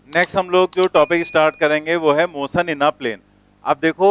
Next हम लोग जो टॉपिक स्टार्ट करेंगे वो है मोशन इन अ प्लेन। अब देखो,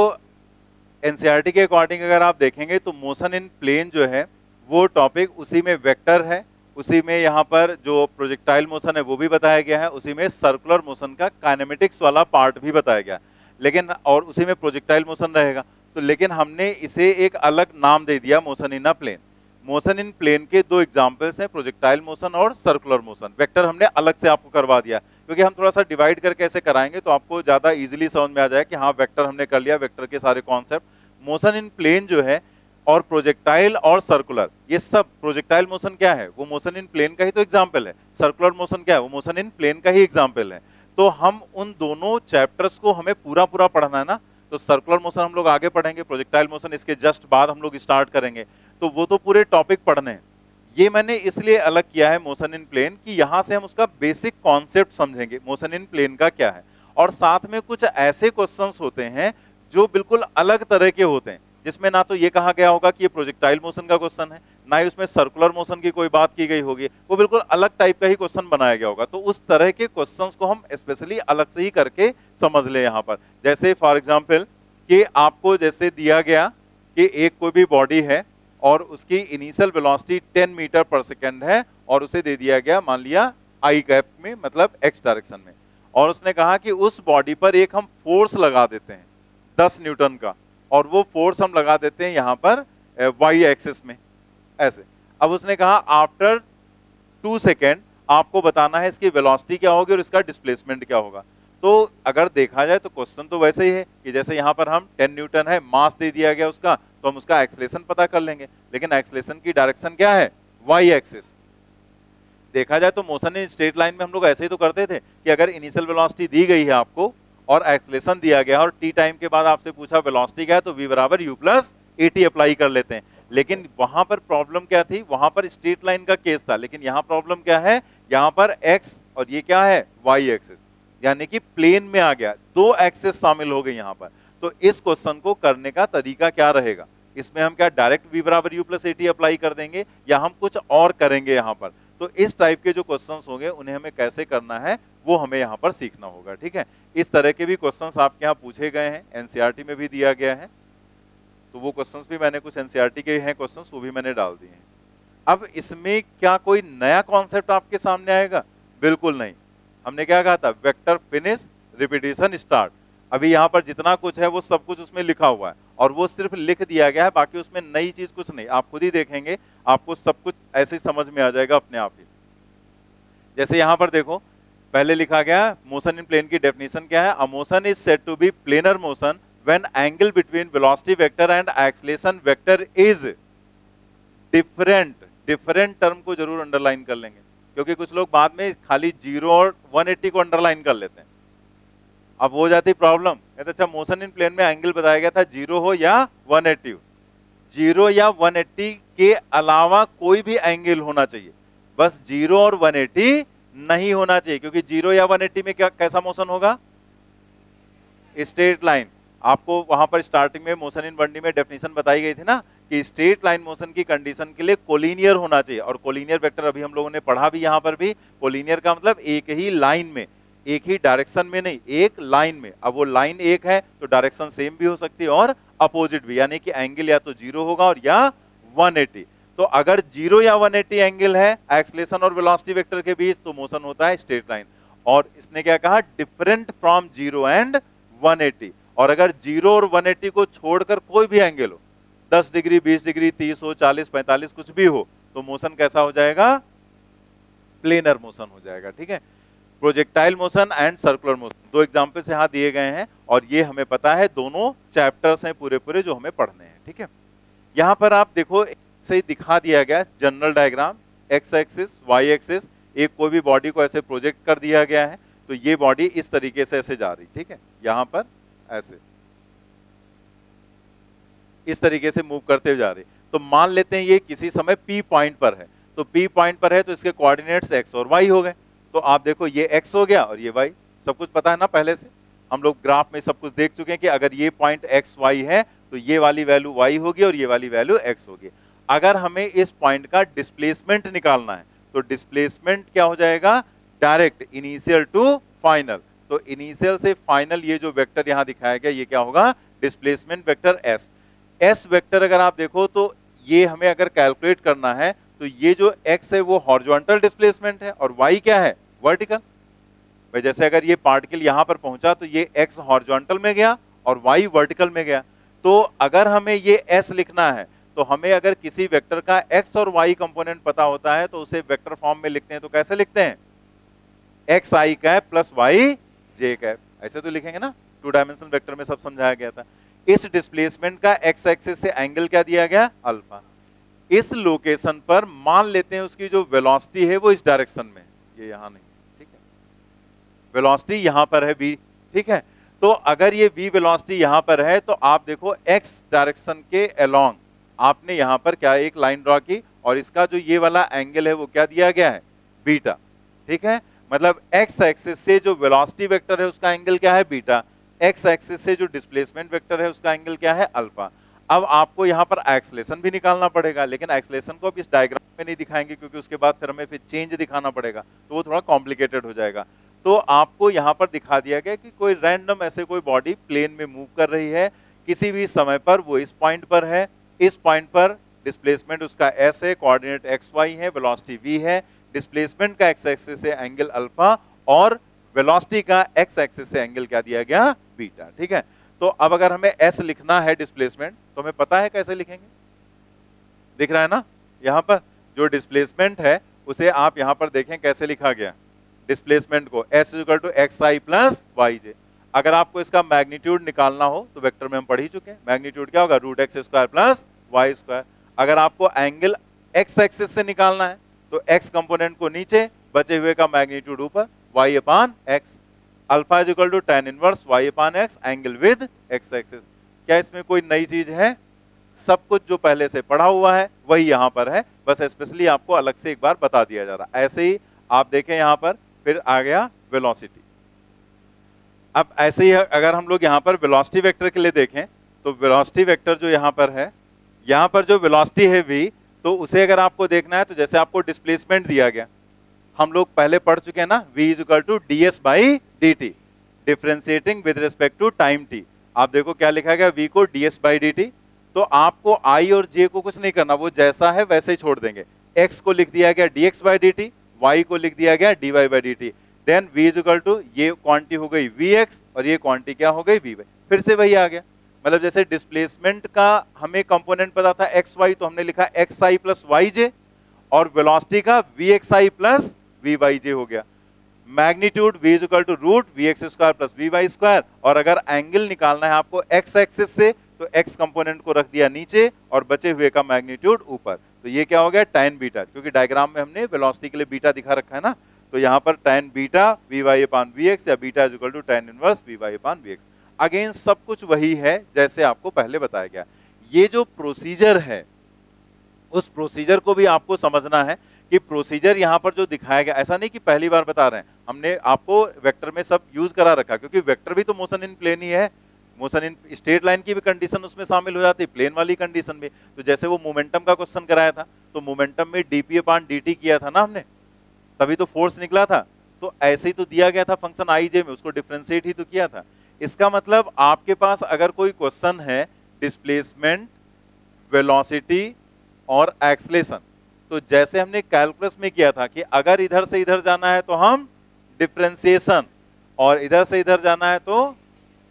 एनसीईआरटी के अकॉर्डिंग अगर आप देखेंगे तो मोशन इन प्लेन जो है वो टॉपिक, उसी में वेक्टर है, उसी में यहाँ पर जो प्रोजेक्टाइल मोशन है वो भी बताया गया है, उसी में सर्कुलर मोशन का काइनेमेटिक्स वाला पार्ट भी बताया गया, लेकिन और उसी में प्रोजेक्टाइल मोशन रहेगा। तो लेकिन हमने इसे एक अलग नाम दे दिया, motion in a plane. Motion in plane के दो एग्जांपल्स हैं, प्रोजेक्टाइल मोशन और सर्कुलर मोशन। वेक्टर हमने अलग से आपको करवा दिया, क्योंकि हम थोड़ा सा डिवाइड करके ऐसे कराएंगे तो आपको ज्यादा इजीली समझ में आ जाए कि हाँ वेक्टर हमने कर लिया, वेक्टर के सारे कॉन्सेप्ट। मोशन इन प्लेन जो है और प्रोजेक्टाइल और सर्कुलर, ये सब, प्रोजेक्टाइल मोशन क्या है, वो मोशन इन प्लेन का ही तो एग्जाम्पल है। सर्कुलर मोशन क्या है, वो मोशन इन प्लेन का ही एग्जाम्पल है। तो हम उन दोनों चैप्टर्स को हमें पूरा पूरा पढ़ना है ना। तो सर्कुलर मोशन हम लोग आगे पढ़ेंगे, प्रोजेक्टाइल मोशन इसके जस्ट बाद हम लोग स्टार्ट करेंगे। तो वो तो पूरे टॉपिक पढ़ने हैं। ये मैंने इसलिए अलग किया है मोशन इन प्लेन कि यहां से हम उसका बेसिक कॉन्सेप्ट समझेंगे, मोशन इन प्लेन का क्या है। और साथ में कुछ ऐसे क्वेश्चंस होते हैं जो बिल्कुल अलग तरह के होते हैं, जिसमें ना तो ये कहा गया होगा कि ये प्रोजेक्टाइल मोशन का क्वेश्चन है, ना ही उसमें सर्कुलर मोशन की कोई बात की गई होगी, वो बिल्कुल अलग टाइप का ही क्वेश्चन बनाया गया होगा। तो उस तरह के क्वेश्चंस को हम स्पेशली अलग से ही करके समझ ले यहाँ पर। जैसे फॉर एग्जाम्पल कि आपको जैसे दिया गया कि एक कोई भी बॉडी है और उसकी initial velocity 10 metre per second है, और उसे दे दिया गया मान लिया आई गैप में, मतलब एक्स डायरेक्शन में, और उसने कहा कि उस बॉडी पर एक हम फोर्स लगा देते हैं 10 न्यूटन का, और वो फोर्स हम लगा देते हैं यहां पर वाई एक्सिस में ऐसे। अब उसने कहा आफ्टर 2 सेकेंड आपको बताना है इसकी वेलोसिटी क्या होगी और इसका डिस्प्लेसमेंट क्या होगा। तो अगर देखा जाए तो क्वेश्चन तो वैसे ही है कि जैसे यहाँ पर हम 10 न्यूटन है, मास दे दिया गया उसका, तो हम उसका एक्सलेशन पता कर लेंगे, लेकिन एक्सलेशन की डायरेक्शन क्या है, वाई एक्सिस। देखा जाए तो मोशन इन स्ट्रेट लाइन में हम लोग ऐसे ही तो करते थे कि अगर इनिशियल वेलोसिटी दी गई है आपको और एक्सलेशन दिया गया और टी टाइम के बाद आपसे पूछा वेलोसिटी क्या है, तो v बराबर u प्लस एटी अप्लाई कर लेते हैं। लेकिन वहां पर प्रॉब्लम क्या थी, वहां पर स्ट्रेट लाइन का केस था, लेकिन यहां प्रॉब्लम क्या है, यहां पर x और ये क्या है, y एक्सिस, यानी कि प्लेन में आ गया, दो एक्सिस शामिल हो गए यहां पर। तो इस क्वेश्चन को करने का तरीका क्या रहेगा, इसमें हम क्या डायरेक्ट v बराबर u प्लस एटी अप्लाई कर देंगे या हम कुछ और करेंगे यहां पर। तो इस टाइप के जो क्वेश्चंस होंगे उन्हें हमें कैसे करना है वो हमें यहाँ पर सीखना होगा, ठीक है। इस तरह के भी क्वेश्चंस आपके यहाँ पूछे गए हैं, एनसीईआरटी में भी दिया गया है, तो वो क्वेश्चंस भी मैंने, कुछ एनसीईआरटी के हैं क्वेश्चंस, वो भी मैंने डाल दिए हैं। अब इसमें क्या कोई नया कॉन्सेप्ट आपके सामने आएगा, बिल्कुल नहीं। हमने क्या कहा था, वेक्टर फिनिश रिपीटिशन स्टार्ट। अभी यहाँ पर जितना कुछ है वो सब कुछ उसमें लिखा हुआ है, और वो सिर्फ लिख दिया गया है, बाकी उसमें नई चीज कुछ नहीं। आप खुद ही देखेंगे, आपको सब कुछ ऐसे ही समझ में आ जाएगा अपने आप ही। जैसे यहां पर देखो, पहले लिखा गया मोशन इन प्लेन की डेफिनेशन क्या है, a motion is said to be planar motion when angle between velocity vector and acceleration vector is different. Different term को जरूर अंडरलाइन कर लेंगे, क्योंकि कुछ लोग बाद में खाली 0 और 180 को अंडरलाइन कर लेते हैं। अब हो जाती प्रॉब्लम, कहते अच्छा मोशन इन प्लेन में एंगल बताया गया था 0 हो या 180 हो, 0 या 180 के अलावा कोई भी एंगल होना चाहिए, बस 0 और 180 नहीं होना चाहिए, क्योंकि 0 या 180 में क्या, कैसा मोशन होगा, स्ट्रेट लाइन। आपको वहां पर स्टार्टिंग में मोशन इन वन डी में डेफिनेशन बताई गई थी ना कि स्ट्रेट लाइन मोशन की कंडीशन के लिए कोलिनियर होना चाहिए, और कोलिनियर वेक्टर अभी हम लोगों ने पढ़ा भी, यहां पर भी कोलिनियर का मतलब एक ही लाइन में, एक ही डायरेक्शन में नहीं, एक लाइन में। अब वो लाइन एक है तो डायरेक्शन सेम भी हो सकती है और अपोजिट भी, यानी कि एंगल या तो 0 होगा और या 180। तो अगर 0 या 180 एंगल है एक्सलेशन और वेलोसिटी वेक्टर के बीच, तो मोशन होता है स्ट्रेट लाइन। और इसने क्या कहा, डिफरेंट फ्रॉम 0 एंड 180। और अगर 0 और 180 को छोड़कर कोई भी एंगल हो, 10 डिग्री, 20 डिग्री, 30 हो, 40, 45 कुछ भी हो, तो मोशन कैसा हो जाएगा, प्लेनर मोशन हो जाएगा, ठीक है। Projectile motion and circular motion, दो एग्जांपल्स यहां दिए गए हैं, और ये हमें पता है दोनों चैप्टर्स हैं पूरे पूरे जो हमें पढ़ने हैं, ठीक है। यहां पर आप देखो, सही दिखा दिया गया general diagram, x axis, y axis, एक कोई भी बॉडी को ऐसे प्रोजेक्ट कर दिया गया है, तो ये बॉडी इस तरीके से ऐसे जा रही, ठीक है, यहां पर ऐसे इस तरीके से मूव करते हुए जा रही। तो मान लेते हैं ये किसी समय पी पॉइंट पर है, तो पी पॉइंट पर है तो इसके कोऑर्डिनेट्स एक्स और वाई हो गए। तो आप देखो ये एक्स हो गया और ये वाई, सब कुछ पता है ना पहले से, हम लोग ग्राफ में सब कुछ देख चुके हैं कि अगर ये पॉइंट एक्स वाई है तो ये वाली वैल्यू वाई होगी और ये वाली वैल्यू एक्स होगी। अगर हमें इस पॉइंट का डिस्प्लेसमेंट निकालना है, तो डिस्प्लेसमेंट क्या हो जाएगा, डायरेक्ट इनिशियल टू फाइनल। तो इनिशियल से फाइनल ये जो वेक्टर यहां दिखाया गया ये क्या होगा, displacement vector S. S vector अगर आप देखो तो ये हमें अगर कैलकुलेट करना है तो ये जो एक्स है वो हॉरिजॉन्टल डिस्प्लेसमेंट है और वाई क्या है, वर्टिकल। भाई जैसे अगर ये पार्टिकल यहां पर पहुंचा तो ये एक्स हॉरिजॉन्टल में गया और वाई वर्टिकल में गया। तो अगर हमें ये एस लिखना है तो हमें अगर किसी वेक्टर का एक्स और वाई कंपोनेंट पता होता है तो उसे वेक्टर फॉर्म में लिखते हैं। तो कैसे लिखते हैं, x i cap plus y j cap, ऐसे तो लिखेंगे ना। टू डायमेंशनल वेक्टर में सब समझाया गया था। इस डिस्प्लेसमेंट का एक्स एक्सिस से एंगल क्या दिया गया, अल्फा। इस लोकेशन पर मान लेते हैं उसकी जो वेलोसिटी है वो इस डायरेक्शन में, ये यहां नहीं, ठीक है, वेलोसिटी यहां पर है v, ठीक है। तो अगर ये v वेलोसिटी यहां पर है तो आप देखो x डायरेक्शन के अलोंग आपने यहां पर क्या एक लाइन ड्रॉ की और इसका जो ये वाला एंगल है वो क्या दिया गया है, बीटा, ठीक है। मतलब x एक्सिस से जो वेलोसिटी वेक्टर है उसका एंगल क्या है, बीटा। x एक्सिस से जो डिस्प्लेसमेंट वेक्टर है उसका एंगल क्या है, अल्फा। अब आपको यहां पर एक्सलेशन भी निकालना पड़ेगा, लेकिन एक्सलेशन को अब इस डायग्राम में नहीं दिखाएंगे क्योंकि उसके बाद फिर हमें फिर चेंज दिखाना पड़ेगा, तो वो थोड़ा कॉम्प्लिकेटेड हो जाएगा। तो आपको यहां पर दिखा दिया गया कि कोई रैंडम ऐसे कोई बॉडी प्लेन में मूव कर रही है किसी भी समय पर, वो इस पॉइंट पर है, इस पॉइंट पर डिस्प्लेसमेंट उसका s है, कोऑर्डिनेट एक्स वाई है, वेलोसिटी v है, डिस्प्लेसमेंट का x एक्सिस से एंगल अल्फा और वेलोसिटी का x एक्सिस से एंगल क्या दिया गया, बीटा, ठीक है। तो अब अगर हमें s लिखना है डिस्प्लेसमेंट तो हमें पता है कैसे लिखेंगे, दिख रहा है ना, यहां पर जो डिस्प्लेसमेंट है उसे आप यहां पर देखें कैसे लिखा गया, डिस्प्लेसमेंट को s equal to x i plus y j. अगर आपको इसका मैग्नीट्यूड निकालना हो तो वेक्टर में हम पढ़ ही चुके हैं, मैग्नीट्यूड क्या होगा, root x square plus y square. अगर आपको एंगल x एक्सिस से निकालना है तो x कंपोनेंट को नीचे, बचे हुए का मैग्नीट्यूड ऊपर, y upon x। Alpha is equal to tan inverse y upon x, angle with x axis. क्या इसमें कोई नई चीज है, सब कुछ जो पहले से पढ़ा हुआ है वही यहां पर है, बस स्पेशली आपको अलग से एक बार बता दिया जा रहा है। ऐसे ही आप देखें यहां पर फिर आ गया वेलोसिटी। अब ऐसे ही अगर हम लोग यहां पर वेलोसिटी वेक्टर के लिए देखें तो वेलोसिटी वेक्टर जो यहां पर है, यहां पर जो वेलोसिटी है v, तो उसे अगर आपको देखना है तो जैसे आपको डिस्प्लेसमेंट दिया गया, हम लोग पहले पढ़ चुके हैं ना, v is equal to ds by dt, differentiating with respect to time t। आप देखो क्या लिखा गया, v को ds बाई dt। तो आपको i और j को कुछ नहीं करना, वो जैसा है वैसे ही छोड़ देंगे। x को लिख दिया गया dx बाई dt, y को लिख दिया गया dy by dt। Then v is equal to, ये क्वांटिटी हो गई vx और ये क्वांटिटी क्या हो गई vy, फिर से वही आ गया। मतलब जैसे डिस्प्लेसमेंट का हमें कंपोनेंट पता था एक्स वाई, तो हमने लिखा x i plus y j, और वेलोसिटी का v x i plus v y j हो गया। Magnitude v is equal to root v x square plus v y square, और अगर एंगल निकालना है आपको x एक्सिस से तो x कंपोनेंट को रख दिया नीचे और बचे हुए का मैग्नीट्यूड ऊपर। तो ये क्या हो गया, tan बीटा, क्योंकि डायग्राम में हमने वेलोसिटी के लिए बीटा दिखा रखा है ना, तो यहाँ पर tan beta v y upon v x या beta is equal to tan inverse v y upon v x. Again सब कुछ वही है जैसे आपको पहले बताया गया। ये जो प्रोसीजर है उस प्रोसीजर को भी आपको समझना है कि प्रोसीजर यहां पर जो दिखाया गया, ऐसा नहीं कि पहली बार बता रहे हैं, हमने आपको वेक्टर में सब यूज करा रखा, क्योंकि वेक्टर भी तो मोशन इन प्लेन ही है। मोशन इन स्ट्रेट लाइन की भी कंडीशन उसमें शामिल हो जाती है, प्लेन वाली कंडीशन भी। तो जैसे वो मोमेंटम का क्वेश्चन कराया था तो मोमेंटम में dp अपान dt किया था ना हमने, तभी तो फोर्स निकला था। तो ऐसे ही तो दिया गया था फंक्शन आई जे में, उसको डिफरेंशिएट ही तो किया था। इसका मतलब आपके पास अगर कोई क्वेश्चन है डिस्प्लेसमेंट, वेलोसिटी और एक्सलेशन, तो जैसे हमने कैलकुलस में किया था कि अगर इधर से इधर जाना है तो हम डिफरेंशिएशन और इधर से इधर जाना है तो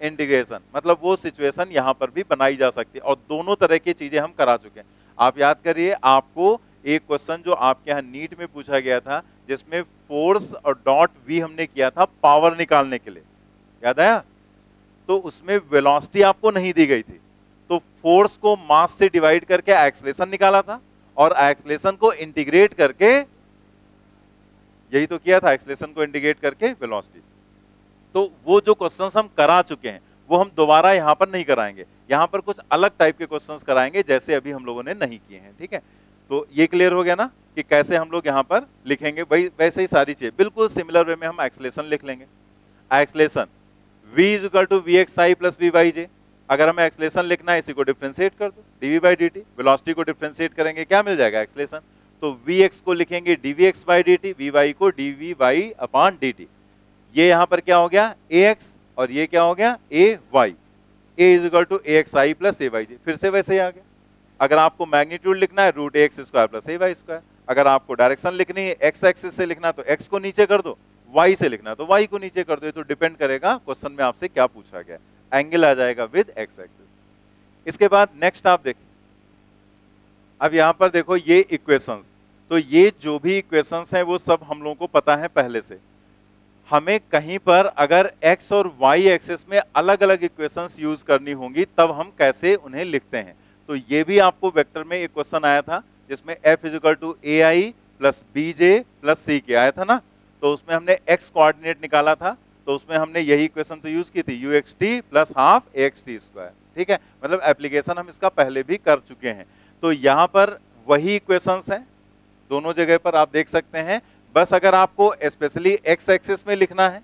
इंटीग्रेशन, मतलब वो सिचुएशन यहां पर भी बनाई जा सकती है, और दोनों तरह की चीजें हम करा चुके हैं। आप याद करिए, आपको एक क्वेश्चन जो आपके यहाँ नीट में पूछा गया था जिसमें फोर्स और डॉट वी हमने किया था पावर निकालने के लिए, याद आया? तो उसमें वेलोसिटी आपको नहीं दी गई थी, तो फोर्स को मास से डिवाइड करके एक्सलेशन निकाला था और एक्सलेशन को इंटीग्रेट करके, यही तो किया था, एक्सलेशन को इंटीग्रेट करके वेलोसिटी। तो वो जो क्वेश्चंस हम करा चुके हैं वो हम दोबारा यहां पर नहीं कराएंगे, यहां पर कुछ अलग टाइप के क्वेश्चंस कराएंगे जैसे अभी हम लोगों ने नहीं किए हैं, ठीक है। तो ये क्लियर हो गया ना कि कैसे हम लोग यहां पर लिखेंगे, भाई वैसे ही सारी चीजें बिल्कुल सिमिलर वे में हम एक्सलेशन लिख लेंगे। Acceleration v is equal to v x i plus v y j, अगर हमें एक्सलेशन लिखना है इसी को डिफरेंशिएट कर दो, dv बाई dt, वेलोसिटी को डिफरेंशिएट करेंगे क्या मिल जाएगा, एक्सलेशन। तो vx को लिखेंगे dvx बाई dt, vy को dv बाई अपान dt। ये यहां पर क्या हो गया ax और ये क्या हो गया ay, a is equal to axi plus ay, फिर से वैसे ही आ गया। अगर आपको मैग्नीट्यूड लिखना है रूट एक्स स्क्वायर प्लस ए वाई स्क्वायर, अगर आपको डायरेक्शन लिखनी है एक्स एक्सिस से लिखना तो एक्स को नीचे कर दो, वाई से लिखना तो वाई को नीचे कर दो। ये तो डिपेंड करेगा क्वेश्चन में आपसे क्या पूछा गया। एंगल आ जाएगा विद एक्स एक्सिस। इसके बाद नेक्स्ट आप देखिए, अब यहां पर देखो ये इक्वेशंस, तो ये जो भी इक्वेशंस हैं वो सब हम लोगों को पता है पहले से। हमें कहीं पर अगर x और y एक्सिस में अलग अलग इक्वेशंस यूज करनी होंगी तब हम कैसे उन्हें लिखते हैं। तो ये भी आपको वेक्टर में एक क्वेश्चन आया था जिसमें f is equal to a i plus b j plus c k आया था ना, तो उसमें हमने x कोऑर्डिनेट निकाला था, तो उसमें हमने यही इक्वेशन तो यूज की थी you x T plus half A x T square. ठीक है, मतलब एप्लीकेशन हम इसका पहले भी कर चुके हैं। तो यहाँ पर वही इक्वेशंस हैं दोनों जगह पर, आप देख सकते हैं। बस अगर आपको स्पेशली x एक्सिस में लिखना है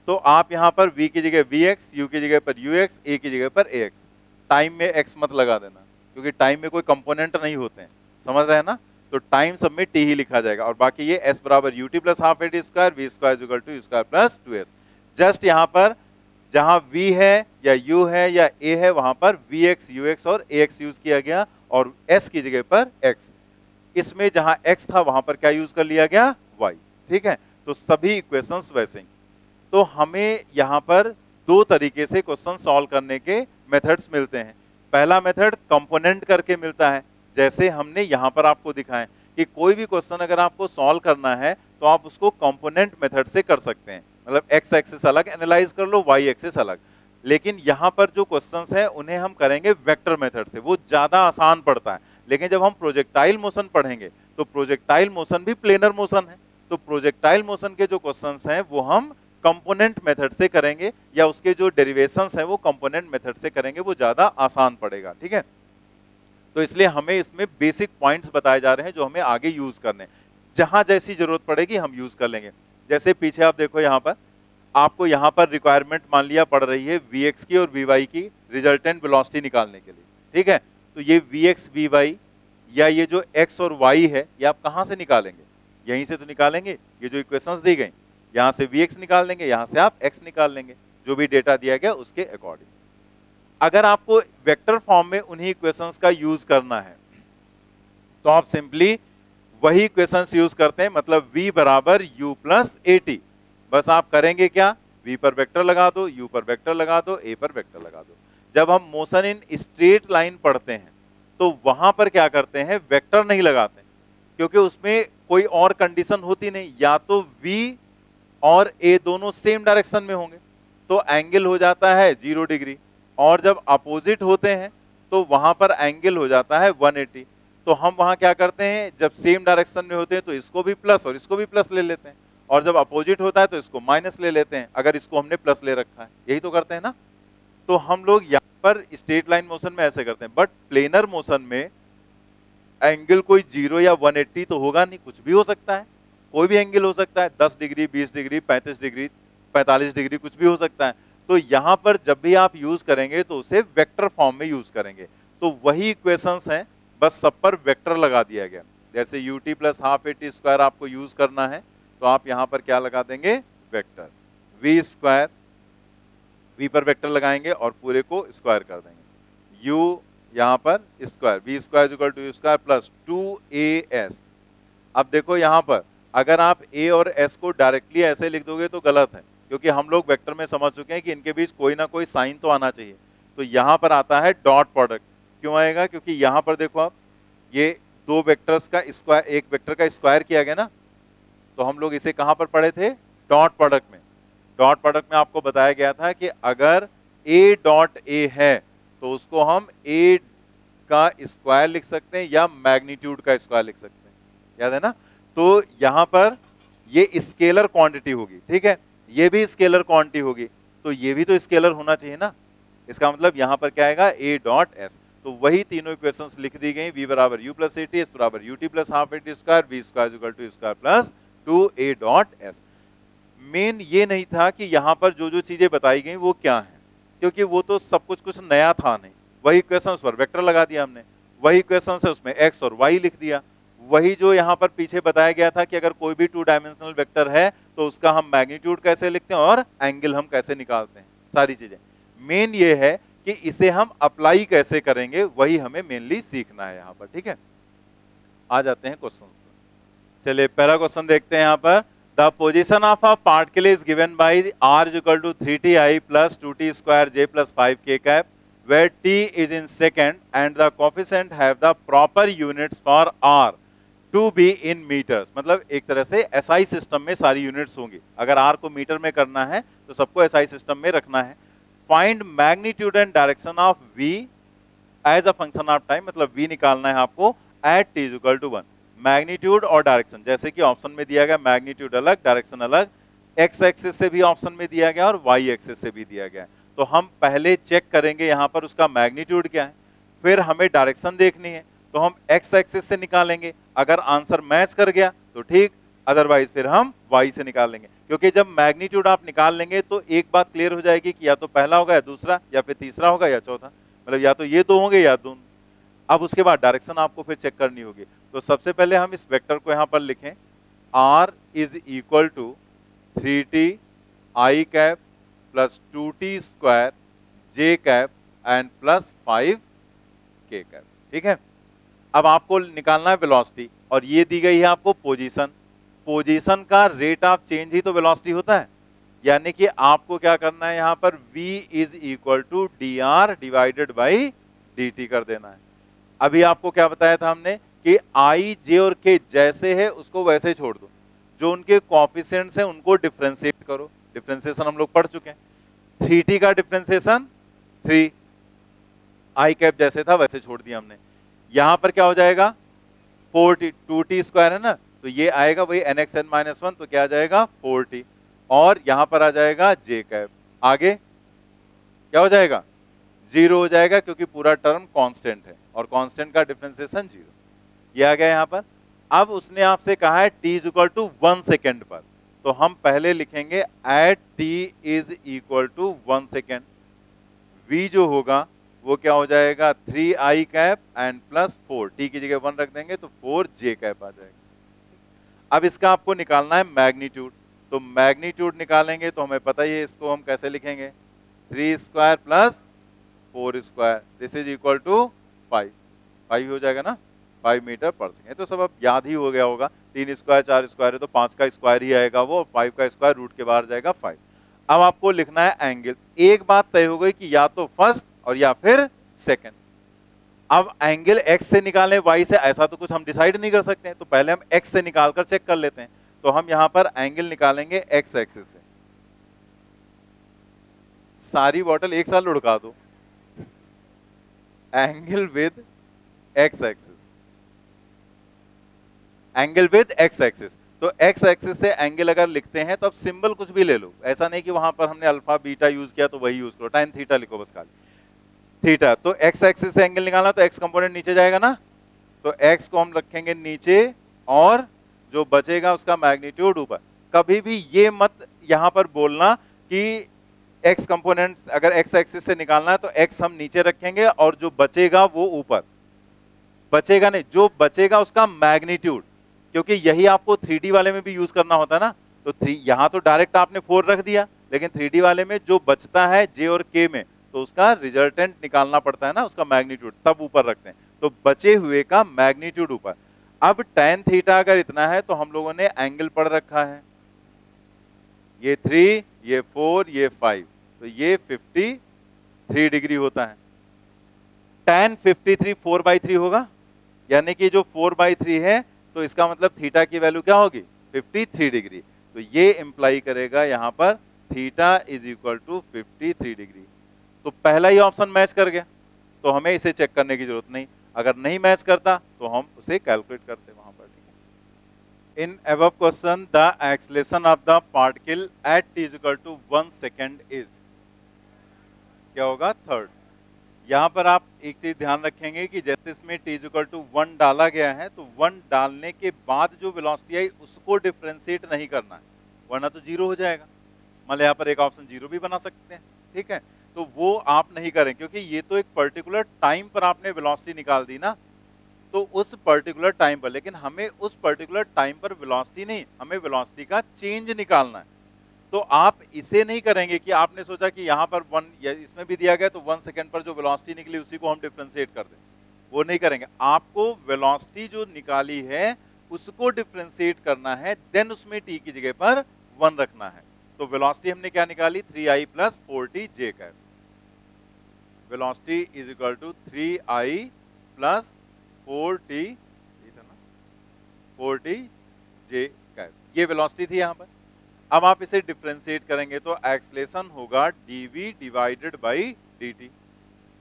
तो आप यहां पर v की जगह vx, u की जगह पर ux, a की जगह पर ax। टाइम में x मत लगा देना क्योंकि टाइम में कोई कंपोनेंट नहीं होते हैं, समझ रहे हैं ना। तो टाइम सब में t ही लिखा जाएगा और बाकी ये s बराबर ut plus half a t square v square equal to u square plus 2s। Just यहां पर जहां v है या u है या a है वहां पर vx, ux और ax यूज किया गया और s की जगह पर x। इसमें जहां x था वहां पर क्या यूज कर लिया गया y। ठीक है, तो सभी इक्वेशंस वैसे ही। तो हमें यहां पर दो तरीके से क्वेश्चन सॉल्व करने के मेथड्स मिलते हैं। पहला मेथड कंपोनेंट करके मिलता है, जैसे हमने यहां पर आपको दिखाएं कि कोई भी क्वेश्चन अगर आपको सॉल्व करना है तो आप उसको कंपोनेंट मेथड से कर सकते हैं, मतलब एक्स एक्सिस अलग एनालाइज कर लो, वाई एक्सिस अलग। लेकिन यहां पर जो क्वेश्चंस हैं उन्हें हम करेंगे वेक्टर मेथड से, वो ज्यादा आसान पड़ता है। लेकिन जब हम प्रोजेक्टाइल मोशन पढ़ेंगे तो प्रोजेक्टाइल मोशन भी प्लेनर मोशन है, तो प्रोजेक्टाइल मोशन के जो क्वेश्चंस हैं वो हम कंपोनेंट मेथड से करेंगे या उसके जो डेरिवेशंस हैं वो कंपोनेंट मेथड से करेंगे, वो ज्यादा आसान पड़ेगा। ठीक है, तो इसलिए हमें इसमें बेसिक पॉइंट्स बताए जा रहे हैं जो हमें आगे यूज करने, जहां जैसी जरूरत पड़ेगी हम यूज कर लेंगे। जैसे पीछे आप देखो यहां पर आपको यहां पर रिक्वायरमेंट मान लिया पड़ रही है Vx की और Vy की रिजल्टेंट वेलोसिटी निकालने के लिए। ठीक है, तो ये Vx Vy या ये जो x और y है ये आप कहां से निकालेंगे, यहीं से तो निकालेंगे। ये जो इक्वेशंस दी गई यहां से Vx निकाल लेंगे, यहां से आप x निकाल लेंगे, जो भी डेटा दिया गया उसके अकॉर्डिंग। अगर आपको वेक्टर फॉर्म में उन्हीं इक्वेशंस का यूज करना है तो आप सिंपली वही इक्वेशंस यूज करते हैं, मतलब v बराबर u प्लस ए टी। बस आप करेंगे क्या, v पर वेक्टर लगा दो, u पर वेक्टर लगा दो, a पर वेक्टर लगा दो। जब हम मोशन इन स्ट्रेट लाइन पढ़ते हैं तो वहां पर क्या करते हैं, वेक्टर नहीं लगाते क्योंकि उसमें कोई और कंडीशन होती नहीं, या तो v और a दोनों सेम डायरेक्शन में होंगे तो एंगल हो जाता है 0 डिग्री, और जब अपोजिट होते हैं तो वहां पर एंगल हो जाता है 180। तो हम वहां क्या करते हैं, जब सेम डायरेक्शन में होते हैं तो इसको भी प्लस और इसको भी प्लस ले लेते हैं, और जब अपोजिट होता है तो इसको माइनस ले लेते हैं अगर इसको हमने प्लस ले रखा है, यही तो करते हैं ना। तो हम लोग यहाँ पर स्ट्रेट लाइन मोशन में ऐसे करते हैं, बट प्लेनर मोशन में एंगल कोई 0 या 180 तो होगा नहीं, कुछ भी हो सकता है, कोई भी एंगल हो सकता है, 10 डिग्री, 20 डिग्री, 35 डिग्री, 45 डिग्री, कुछ भी हो सकता है। तो यहां पर जब भी आप यूज करेंगे तो उसे वेक्टर फॉर्म में यूज करेंगे। तो वही इक्वेशंस हैं, बस सब पर वेक्टर लगा दिया गया। जैसे ut plus half a t square आपको यूज करना है तो आप यहां पर क्या लगा देंगे, वेक्टर v स्क्वायर, v पर वेक्टर लगाएंगे और पूरे को स्क्वायर कर देंगे, u यहां पर square, v square equal to u square plus 2as। अब देखो यहां पर अगर आप a और s को डायरेक्टली ऐसे लिख दोगे तो गलत है, क्योंकि हम लोग वेक्टर में समझ चुके हैं कि इनके बीच कोई ना कोई साइन तो आना चाहिए। तो यहां पर आता है डॉट प्रोडक्ट। क्यों आएगा, क्योंकि यहां पर देखो आप ये दो वेक्टर्स का स्क्वायर, एक वेक्टर का स्क्वायर किया गया ना, तो हम लोग इसे कहां पर पढ़े थे, डॉट प्रोडक्ट में। डॉट प्रोडक्ट में आपको बताया गया था कि अगर a डॉट a है तो उसको हम a का स्क्वायर लिख सकते हैं या मैग्नीट्यूड का स्क्वायर लिख सकते हैं, याद है ना। तो यहां पर ये स्केलर क्वांटिटी होगी, ठीक है, ये भी स्केलर क्वांटिटी होगी, तो ये भी तो स्केलर होना चाहिए ना। इसका मतलब यहां पर क्या आएगा, a डॉट s। तो वही तीनों इक्वेशंस लिख दी गई, v बराबर u plus a t, s बराबर ut plus half a t square, v square equal to square plus 2a dot s। Main ये नहीं था कि यहां पर जो जो चीजें बताई गई वो क्या है, क्योंकि वो तो सब कुछ नया था नहीं। वही इक्वेशंस पर वेक्टर लगा दिया हमने, वही इक्वेशंस है उसमें x और y लिख दिया, वही जो यहाँ पर पीछे बताया गया था कि अगर कोई भी 2 डायमेंशनल वेक्टर है तो उसका हम मैग्नीट्यूड कैसे लिखते हैं और एंगल हम कैसे निकालते हैं, सारी चीजें। मेन ये है कि इसे हम अप्लाई कैसे करेंगे, वही हमें मेनली सीखना है यहाँ पर, ठीक है। आ जाते हैं क्वेश्चन पर। चलिए पहला क्वेश्चन देखते हैं यहाँ पर। The position of a particle is given by r is equal to 3ti plus 2t square j plus 5k cap where t is in second and the coefficient have the proper units for r to be in meters। मतलब एक तरह से SI system में सारी units होंगी, अगर r को metre में करना है तो सबको SI सिस्टम में रखना है। Find magnitude and direction of v as a function of time, मतलब v निकालना है आपको at t is equal to 1। Magnitude और डायरेक्शन, जैसे कि ऑप्शन में दिया गया मैग्नीट्यूड अलग डायरेक्शन अलग, एक्स एक्सिस से भी ऑप्शन में दिया गया और वाई एक्सिस से भी दिया गया है। तो हम पहले चेक करेंगे यहाँ पर उसका मैग्नीट्यूड क्या है, फिर हमें डायरेक्शन देखनी है तो हम एक्स एक्सिस से निकालेंगे, अगर आंसर मैच कर गया तो ठीक, अदरवाइज फिर हम वाई से निकालेंगे। क्योंकि जब मैग्नीट्यूड आप निकाल लेंगे तो एक बात क्लियर हो जाएगी कि या तो पहला होगा या दूसरा, या फिर तीसरा होगा या चौथा, मतलब या तो ये दो होंगे या दोनों। अब उसके बाद डायरेक्शन आपको फिर चेक करनी होगी। तो सबसे पहले हम इस वेक्टर को यहां पर लिखें, r is equal to 3t i cap plus 2t square j cap and plus 5k cap, ठीक है। अब आपको निकालना है वेलोसिटी, और ये दी गई है आपको पोजीशन। पोजीशन का रेट ऑफ चेंज ही तो वेलोसिटी होता है, यानी कि आपको क्या करना है यहाँ पर v is equal to dr divided by dt कर देना है। अभी आपको क्या बताया था हमने कि i, j और k जैसे है उसको वैसे छोड़ दो, जो उनके कोएफिशिएंट्स हैं उनको डिफरेंशिएट करो। डिफरेंशिएशन हम लोग पढ़ चुके हैं, 3t का डिफरेंशिएशन 3, i कैप जैसे था वैसे छोड़ दिया हमने। यहां पर क्या हो जाएगा 4t, 2t स्क्वायर है ना, तो ये आएगा वही nxn-1, तो क्या आ जाएगा 4t, और यहां पर आ जाएगा j कैप, आगे क्या हो जाएगा 0 हो जाएगा, क्योंकि पूरा टर्म कांस्टेंट है और कांस्टेंट का डिफरेंशिएशन 0, ये आ गया यहां पर। अब उसने आपसे कहा है t is equal to 1 second पर, तो हम पहले लिखेंगे at t is equal to 1 second. v जो होगा वो क्या हो जाएगा 3i cap and plus 4, t की जगह 1 रख देंगे तो 4j कैप आ जाएगा। अब इसका आपको निकालना है मैग्नीट्यूड, तो मैग्नीट्यूड निकालेंगे तो हमें पता ही है इसको हम कैसे लिखेंगे, 3 square plus 4 square, this is equal to 5 हो जाएगा ना, 5 मीटर पर सेकेंड। तो सब अब याद ही हो गया होगा, 3 स्क्वायर 4 स्क्वायर है तो 5 का स्क्वायर ही आएगा वो, 5 का स्क्वायर रूट के बाहर जाएगा 5। अब आपको लिखना है एंगल। एक बात तय हो गई कि या तो फर्स्ट और या फिर सेकंड। अब एंगल x से निकालें y से, ऐसा तो कुछ हम डिसाइड नहीं कर सकते हैं, तो पहले हम x से निकालकर चेक कर लेते हैं। तो हम यहां पर एंगल निकालेंगे x एक्सिस से। सारी बॉटल एक साथ लुढ़का दो, angle with x axis, angle with x axis. तो x एक्सिस से एंगल अगर लिखते हैं तो अब सिंबल कुछ भी ले लो, ऐसा नहीं कि वहां पर हमने अल्फा बीटा यूज किया तो वही यूज करो, tan थीटा लिखो बस खाली, थीटा। तो x एक्सिस से एंगल निकालना तो x कंपोनेंट नीचे जाएगा ना, तो x को हम रखेंगे नीचे और जो बचेगा उसका मैग्नीट्यूड ऊपर। कभी भी ये मत यहां पर बोलना कि x कंपोनेंट अगर x एक्सिस से निकालना है तो x हम नीचे रखेंगे और जो बचेगा वो ऊपर, बचेगा नहीं, जो बचेगा उसका मैग्नीट्यूड, क्योंकि यही आपको 3D वाले में भी यूज करना होता है ना। तो 3 यहां तो डायरेक्ट आपने 4 रख दिया, लेकिन 3D वाले में जो बचता है J और K में, तो उसका रिजल्टेंट निकालना पड़ता है ना, उसका मैग्नीट्यूड, तब ऊपर रखते हैं। तो बचे हुए का मैग्नीट्यूड ऊपर। अब tan थीटा अगर इतना है तो हम लोगों ने एंगल पढ़ रखा है, ये 3, ये 4, ये 5, तो ये 53 डिग्री होता है। tan 53 4/3 होगा, यानी कि जो 4/3 है तो इसका मतलब थीटा की वैल्यू क्या होगी 53 डिग्री। तो ये इंप्लाई करेगा यहां पर theta is equal to 53 degree. तो पहला ही ऑप्शन मैच कर गया, तो हमें इसे चेक करने की जरूरत नहीं। अगर नहीं मैच करता तो हम उसे कैलकुलेट करते वहां पर, ठीक है। In above question the acceleration of the particle at t is equal to 1 second is, क्या होगा थर्ड। यहां पर आप एक चीज ध्यान रखेंगे कि जैसे इसमें t इज इक्वल टू 1 डाला गया है, तो 1 डालने के बाद जो वेलोसिटी आई उसको डिफरेंशिएट नहीं करना है, वरना तो 0 हो जाएगा। मान लो यहाँ पर एक ऑप्शन 0 भी बना सकते हैं, ठीक है, तो वो आप नहीं करें, क्योंकि ये तो एक पर्टिकुलर टाइम पर आपने वेलोसिटी निकाल दी ना, तो उस पर्टिकुलर टाइम पर, लेकिन हमें उस पर्टिकुलर टाइम पर वेलोसिटी नहीं, हमें वेलोसिटी का चेंज निकालना है। तो आप इसे नहीं करेंगे कि आपने सोचा कि यहां पर 1 या इसमें भी दिया गया तो 1 सेकंड पर जो वेलोसिटी निकली उसी को हम डिफरेंशिएट कर दें, वो नहीं करेंगे। आपको वेलोसिटी जो निकाली है उसको डिफरेंशिएट करना है, देन उसमें t की जगह पर 1 रखना है। तो वेलोसिटी हमने क्या निकाली, 3i plus 4t j cap. Velocity is equal to 3i plus 4t, ये था ना, 4t j कैप, ये वेलोसिटी थी यहां पर। अब आप इसे डिफरेंशिएट करेंगे तो एक्सलेशन होगा dv डिवाइडेड बाई dt।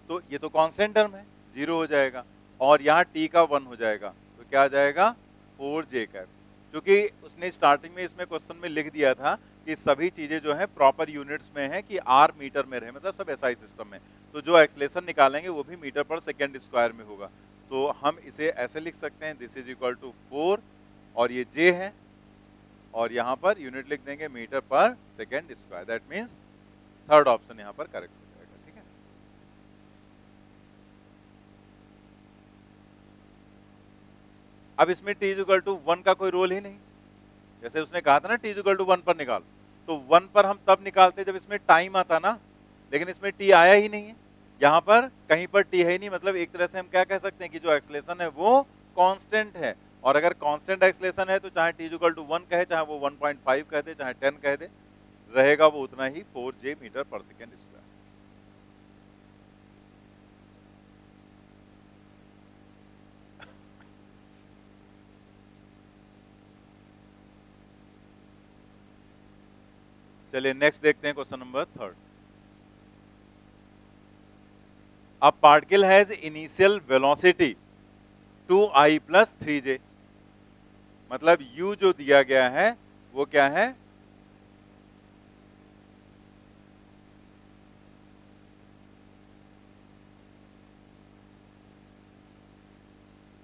तो ये तो कांस्टेंट टर्म है, 0 हो जाएगा, और यहाँ t का 1 हो जाएगा, तो क्या आ जाएगा 4j कैप। क्योंकि उसने स्टार्टिंग में इसमें क्वेश्चन में लिख दिया था कि सभी चीजें जो है प्रॉपर यूनिट्स में है कि r मीटर में रहे, मतलब सब एसआई सिस्टम में, तो जो एक्सलेशन निकालेंगे वो भी मीटर पर सेकेंड स्क्वायर में होगा। तो हम इसे ऐसे लिख सकते हैं, दिस इज इक्वल टू 4 और ये j है, और यहां पर यूनिट लिख देंगे metre per second square. That means third option यहां पर करेक्ट हो जाएगा। ठीक है, अब इसमें t इक्वल टू 1 का कोई रोल ही नहीं, जैसे उसने कहा था ना t इक्वल टू 1 पर निकाल, तो 1 पर हम तब निकालते जब इसमें टाइम आता ना, लेकिन इसमें t आया ही नहीं है, यहां पर कहीं पर t है ही नहीं, मतलब एक तरह से हम क्या कह सकते हैं कि जो एक्सलेशन है वो कांस्टेंट है। और अगर कांस्टेंट एक्सलेशन है तो चाहे t इक्वल टू 1 कहे, चाहे वो 1.5 कह दे, चाहे 10 कह दे, रहेगा वो उतना ही 4j metre per second square. चलिए नेक्स्ट देखते हैं question number 3। A particle has initial velocity 2i plus 3j, मतलब u जो दिया गया है वो क्या है,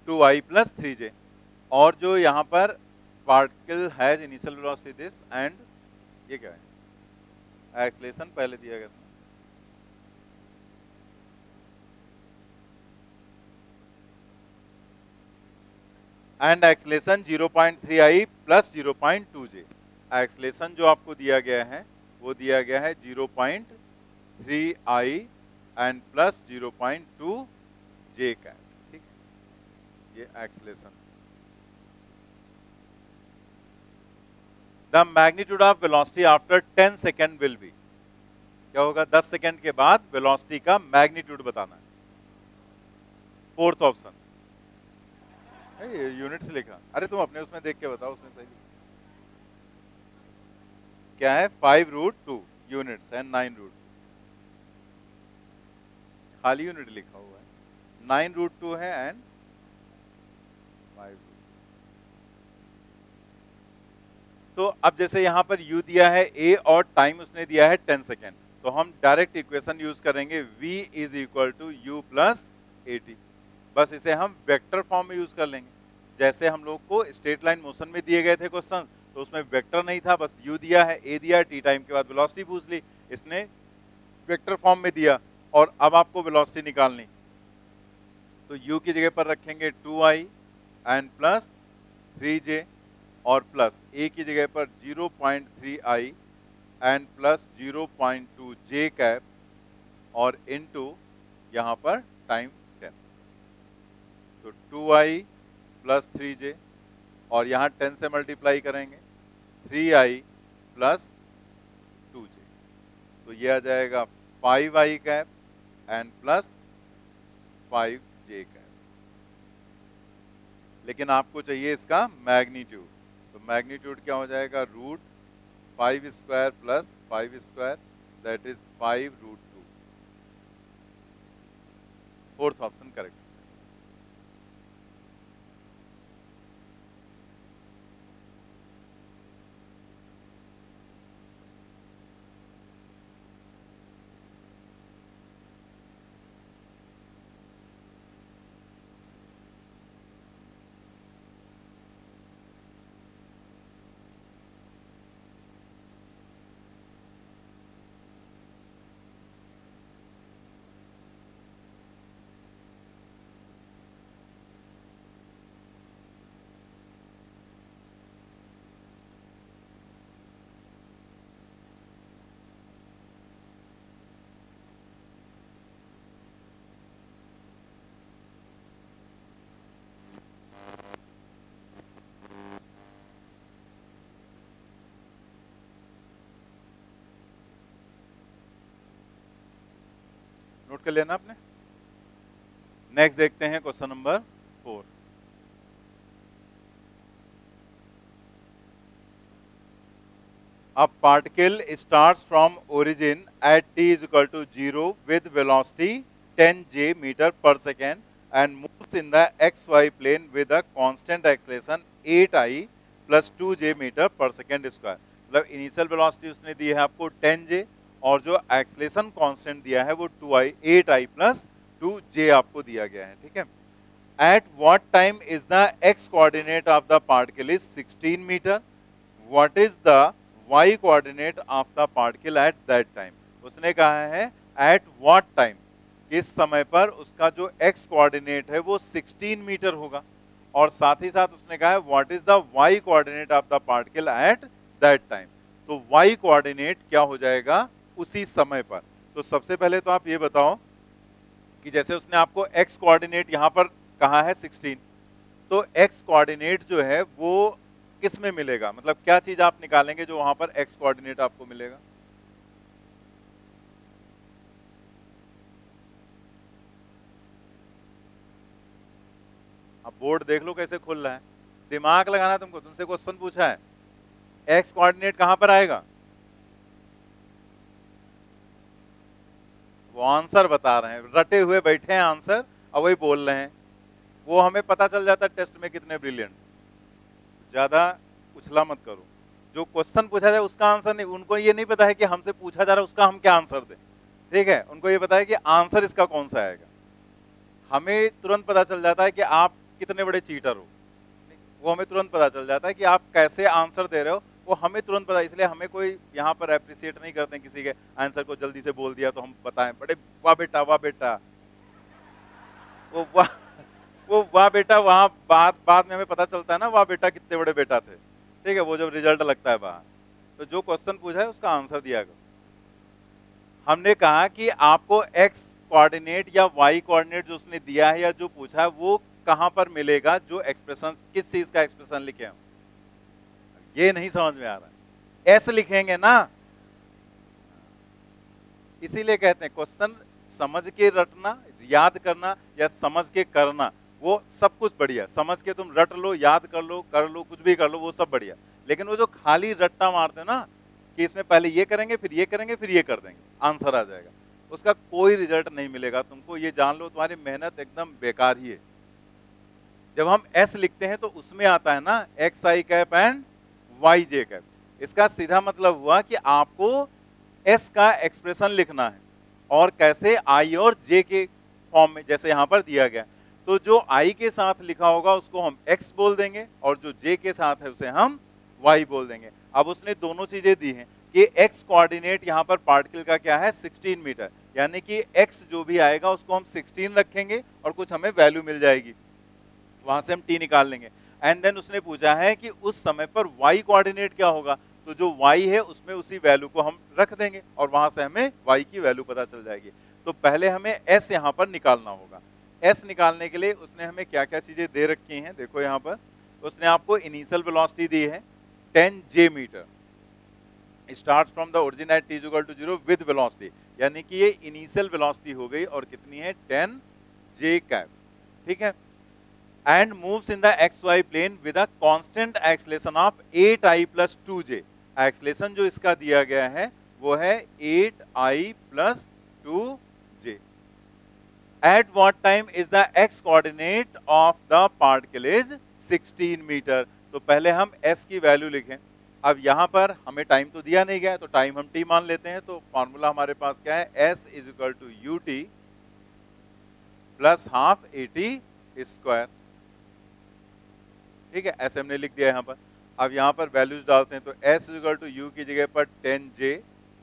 2i प्लस 3j, और जो यहां पर particle has initial velocity this and ये क्या है, एक्सलेशन पहले दिया गया था, and acceleration 0.3i plus 0.2j। Acceleration जो आपको दिया गया है वो दिया गया है 0.3i एंड प्लस 0.2j का, ठीक है, ये acceleration. The magnitude of velocity after 10 second will be, क्या होगा, 10 सेकेंड के बाद वेलोसिटी का मैग्नीट्यूड बताना है। फोर्थ ऑप्शन, यूनिट्स लिखा, अरे तुम अपने उसमें देख के बताओ, उसमें सही लिखा। क्या है, 5√2 यूनिट्स एंड 9√2, खाली यूनिट लिखा हुआ है, 9√2 है एंड 5। तो अब जैसे यहां पर u दिया है a और टाइम उसने दिया है 10 सेकेंड, तो हम डायरेक्ट इक्वेशन यूज करेंगे v is equal to u plus at। बस इसे हम वेक्टर फॉर्म में यूज कर लेंगे, जैसे हम लोग को स्ट्रेट लाइन मोशन में दिए गए थे क्वेश्चन, तो उसमें वेक्टर नहीं था, बस u दिया है, a दिया, t टाइम के बाद वेलोसिटी पूछ ली, इसने वेक्टर फॉर्म में दिया, और अब आपको वेलोसिटी निकालनी, तो u की जगह पर रखेंगे 2i एंड प्लस 3j, और प्लस a की जगह पर 0.3i and plus 0.2j cap, और इनटू यहां पर टाइम 10, तो 2i प्लस 3j, और यहां 10 से मल्टीप्लाई करेंगे 3i प्लस 2j, तो ये आ जाएगा 5i cap and plus 5j cap. लेकिन आपको चाहिए इसका मैग्नीट्यूड, तो मैग्नीट्यूड क्या हो जाएगा, √5² plus 5², that is 5√2। Fourth option correct. Note कर लेना आपने। नेक्स्ट देखते हैं question number 4। A particle starts from origin at t is equal to 0 with velocity 10 j meter per second and moves in the xy plane with a constant acceleration 8 I plus 2 j meter per second square। मतलब initial velocity उसने दी है आपको 10 j और जो acceleration constant दिया है वो 2 I 8 I plus 2 j आपको दिया गया है, ठीक है। At what time is the x coordinate of the particle is 16 meter? What is the y coordinate of the particle at that time? उसने कहा है at what time, किस समय पर उसका जो x कोऑर्डिनेट है वो 16 मीटर होगा, और साथ ही साथ उसने कहा है what is the y coordinate of the particle at that time। तो y कोऑर्डिनेट क्या हो जाएगा उसी समय पर। तो सबसे पहले तो आप ये बताओ कि जैसे उसने आपको x कोऑर्डिनेट यहां पर कहा है 16, तो x कोऑर्डिनेट जो है वो किस में मिलेगा, मतलब क्या चीज आप निकालेंगे जो वहां पर x कोऑर्डिनेट आपको मिलेगा। अब बोर्ड देख लो कैसे खुल रहा है, दिमाग लगाना तुमको, तुमसे क्वेश्चन पूछा है x कोऑर्डिनेट कहां पर आएगा, वो आंसर बता रहे हैं, रटे हुए बैठे हैं आंसर और वही बोल रहे हैं। वो हमें पता चल जाता है टेस्ट में कितने ब्रिलियंट। ज्यादा उछला मत करो, जो क्वेश्चन पूछा जाए उसका आंसर नहीं, उनको ये नहीं पता है कि हमसे पूछा जा रहा है उसका हम क्या आंसर दें, ठीक है। उनको ये पता है कि आंसर इसका कौन सा आएगा। हमें तुरंत पता चल जाता है कि आप कितने बड़े चीटर हो, वो हमें तुरंत पता चल जाता है कि आप कैसे आंसर दे रहे हो, वो हमें तुरंत पता। इसलिए हमें कोई यहाँ पर अप्रिशिएट नहीं करते किसी के आंसर को जल्दी से बोल दिया तो हम बताएं बड़े वाह बेटा वाह बेटा, वो वाह, वो वाह बेटा वहां बाद में हमें पता चलता है ना वाह बेटा कितने बड़े बेटा थे, ठीक है, वो जब रिजल्ट लगता है बाहर। तो जो क्वेश्चन पूछा है उसका आंसर दिया गया। हमने कहा कि आपको x कोऑर्डिनेट या y कोऑर्डिनेट जो उसने दिया है या जो पूछा है वो कहां पर मिलेगा, जो एक्सप्रेशन किस चीज का एक्सप्रेशन लिखे हम, ये नहीं समझ में आ रहा है, s लिखेंगे ना। इसीलिए कहते हैं क्वेश्चन समझ के रटना, याद करना या समझ के करना, वो सब कुछ बढ़िया। समझ के तुम रट लो, याद कर लो, कुछ भी कर लो, वो सब बढ़िया। लेकिन वो जो खाली रट्टा मारते ना कि इसमें पहले ये करेंगे फिर ये करेंगे फिर ये कर देंगे आंसर आ जाएगा, उसका कोई रिजल्ट नहीं मिलेगा तुमको, ये जान लो, तुम्हारी मेहनत एकदम बेकार ही है। जब हम s लिखते हैं तो उसमें आता है ना x i cap and y j cap, इसका सीधा मतलब हुआ कि आपको s का एक्सप्रेशन लिखना है, और कैसे i और j के फॉर्म में जैसे यहां पर दिया गया। तो जो i के साथ लिखा होगा उसको हम x बोल देंगे और जो j के साथ है उसे हम y बोल देंगे। अब उसने दोनों चीजें दी हैं कि x कोऑर्डिनेट यहां पर पार्टिकल का क्या है 16 मीटर, यानी कि x जो भी आएगा उसको हम 16 रखेंगे और कुछ हमें वैल्यू मिल जाएगी, वहां से हम t निकाल लेंगे। एंड देन उसने पूछा है कि उस समय पर y कोऑर्डिनेट क्या होगा, तो जो y है उसमें उसी वैल्यू को हम रख देंगे और वहां से हमें y की वैल्यू पता चल जाएगी। तो पहले हमें s यहां पर निकालना होगा। s निकालने के लिए उसने हमें क्या क्या चीजें दे रखी हैं, देखो यहां पर उसने आपको इनिशियल वेलोसिटी दी है 10 j metre, start from the origin at t is equal to 0 with velocity, यानी कि ये इनिशियल वेलोसिटी हो गई और कितनी है 10 j कैप, ठीक है। and moves in the xy plane with a constant acceleration of 8i plus 2j। acceleration जो इसका दिया गया है वो है 8i plus 2j। at what time is the x coordinate of the particle is 16 metre. तो पहले हम s की वैल्यू लिखें। अब यहां पर हमें टाइम तो दिया नहीं गया, तो टाइम हम t मान लेते हैं। तो फॉर्मूला हमारे पास क्या है, s is equal to ut plus half at square, ठीक है, ऐसे हमने लिख दिया यहाँ पर। अब यहाँ पर वैल्यूज डालते हैं, तो s इक्वल टू यू की जगह पर 10j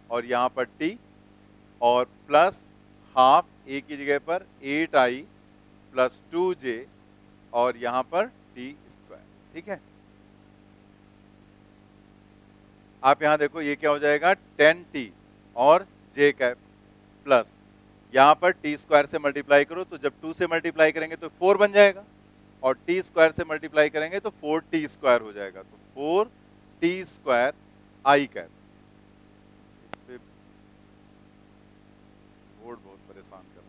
और यहाँ पर t और प्लस हाफ a की जगह पर 8i प्लस 2j और यहाँ पर t स्क्वायर, ठीक है। आप यहाँ देखो ये क्या हो जाएगा 10t और j कैप प्लस यहाँ पर t स्क्वायर से मल्टीप्लाई करो, तो जब 2 से मल्टीप्लाई करेंगे तो 4 बन जाएगा और t स्क्वायर से मल्टीप्लाई करेंगे तो 4t स्क्वायर हो जाएगा, तो 4t square i cap. Board बहुत परेशान कर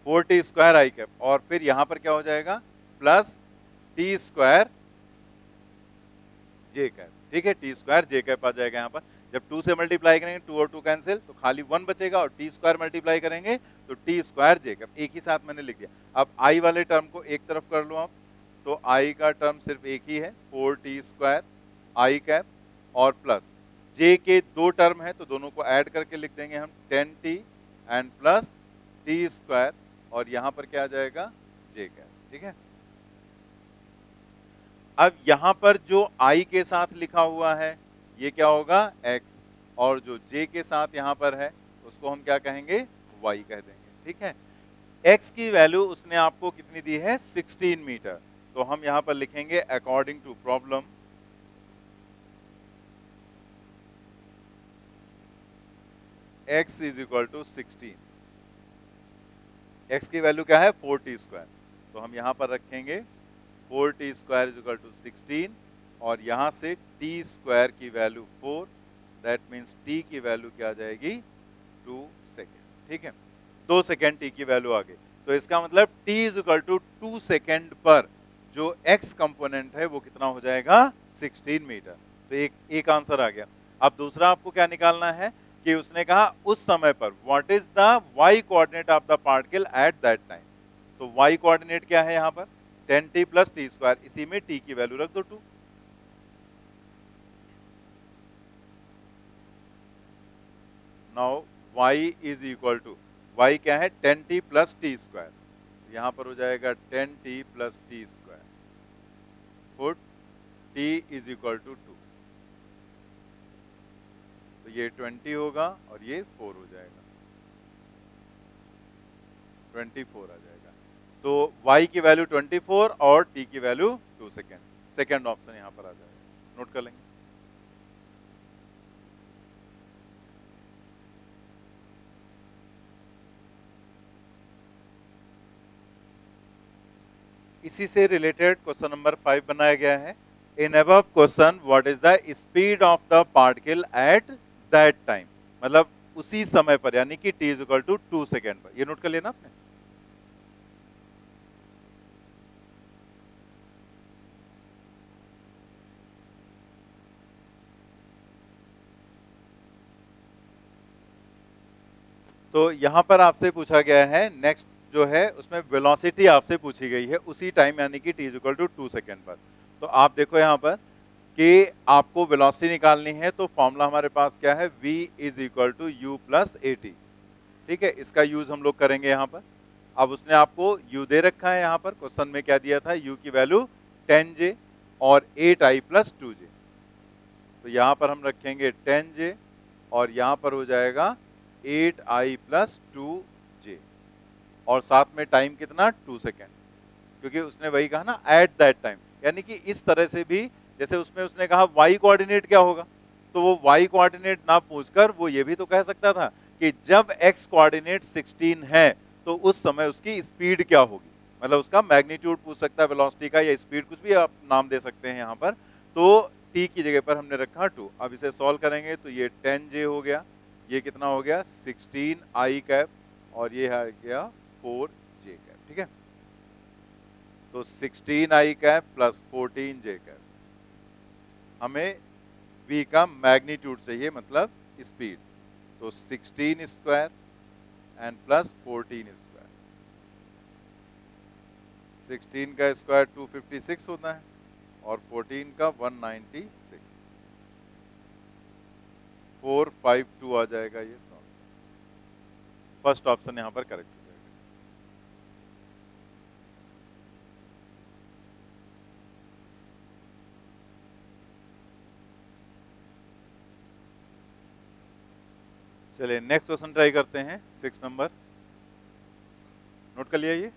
4t² आई कैप, और फिर यहां पर क्या हो जाएगा प्लस t² जे कैप, ठीक है, t² जे कैप आ जाएगा यहाँ पर। जब 2 से मल्टीप्लाई करेंगे 2 और 2 कैंसिल, तो खाली 1 बचेगा, और t² मल्टीप्लाई करेंगे तो t² जे कैप, एक ही साथ मैंने लिख दिया। अब i वाले टर्म को एक तरफ कर लो आप, तो i का टर्म सिर्फ एक ही है 4t² आई कैप, और प्लस j के दो टर्म है तो दोनों को ऐड करके लिख देंगे हम 10t एंड प्लस t², और यहां पर क्या आ जाएगा जे कैप, ठीक है। अब यहां पर जो i के साथ लिखा हुआ है ये क्या होगा x, और जो j के साथ यहां पर है उसको हम क्या कहेंगे y कह देंगे, ठीक है। x की वैल्यू उसने आपको कितनी दी है 16 मीटर, तो हम यहां पर लिखेंगे according to problem x is equal to 16, x की वैल्यू क्या है 4t², तो हम यहां पर रखेंगे 4t² इज इक्वल टू 16, और यहां से t² की वैल्यू 4, दैट मीन्स t की वैल्यू क्या आ जाएगी 2 सेकेंड, ठीक है, 2 सेकेंड t की वैल्यू आ गई। तो इसका मतलब t is equal to 2 second पर जो x कंपोनेंट है वो कितना हो जाएगा 16 मीटर, तो एक आंसर आ गया। अब दूसरा आपको क्या निकालना है कि उसने कहा उस समय पर what is the y coordinate of the particle at that time, तो y कोऑर्डिनेट क्या है यहाँ पर 10t प्लस t², इसी में t की वैल्यू रख दो 2। Now y is equal to, y क्या है 10t प्लस t², यहां पर हो जाएगा 10t plus t², put t is equal to 2, तो ये 20 होगा और ये 4 हो जाएगा, 24 आ जाएगा। तो y की वैल्यू 24 और t की वैल्यू 2 सेकेंड, सेकेंड ऑप्शन यहां पर आ जाएगा, नोट कर लेंगे। इसी से रिलेटेड क्वेश्चन नंबर 5 बनाया गया है। In above question what is the speed of the particle at that time, मतलब उसी समय पर, यानी कि t is equal to 2 second पर, ये नोट कर लेना आपने। तो यहां पर आपसे पूछा गया है नेक्स्ट जो है उसमें वेलोसिटी आपसे पूछी गई है उसी टाइम, यानी कि t is equal to 2 second पर। तो आप देखो यहां पर कि आपको वेलोसिटी निकालनी है, तो फॉर्मूला हमारे पास क्या है v is equal to u plus at, ठीक है, इसका यूज हम लोग करेंगे यहां पर। अब उसने आपको u दे रखा है, यहां पर क्वेश्चन में क्या दिया था, u की वैल्यू 10j और 8i प्लस 2j, तो यहां पर हम रखेंगे 10j और यहां पर हो जाएगा 8i प्लस 2j, और साथ में टाइम कितना 2 सेकेंड, क्योंकि उसने वही कहा ना एट दैट टाइम, यानी कि इस तरह से भी, जैसे उसमें उसने कहा y कोऑर्डिनेट क्या होगा, तो वो y कोऑर्डिनेट ना पूछकर वो ये भी तो कह सकता था कि जब x कोऑर्डिनेट 16 है तो उस समय उसकी स्पीड क्या होगी, मतलब उसका मैग्नीट्यूड पूछ सकता है वेलोसिटी का, या स्पीड, कुछ भी आप नाम दे सकते हैं यहाँ पर। तो t की जगह पर हमने रखा 2। अब इसे सॉल्व करेंगे तो ये 10j हो गया, ये कितना हो गया 16i कैप, और ये आ गया 4j कैप, ठीक है। तो 16i cap plus 14j cap, हमें v का मैग्नीट्यूड चाहिए, मतलब स्पीड, तो 16² एंड प्लस 14², 16 का स्क्वायर 256 होता है और 14 का 196, 452 आ जाएगा, ये फर्स्ट ऑप्शन यहां पर करेक्ट हो जाएगा। चलिए नेक्स्ट क्वेश्चन ट्राई करते हैं, 6 नंबर, नोट कर लिया ये।